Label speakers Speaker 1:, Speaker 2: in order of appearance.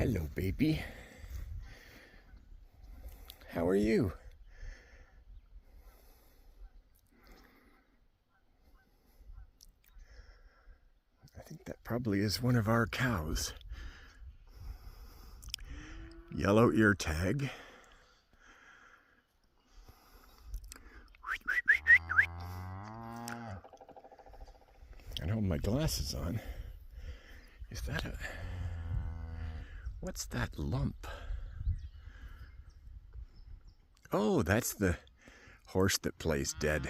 Speaker 1: Hello, baby. How are you? I think that probably is one of our cows. Yellow ear tag. I don't have my glasses on. Is that a... What's that lump? Oh, that's the horse that plays dead.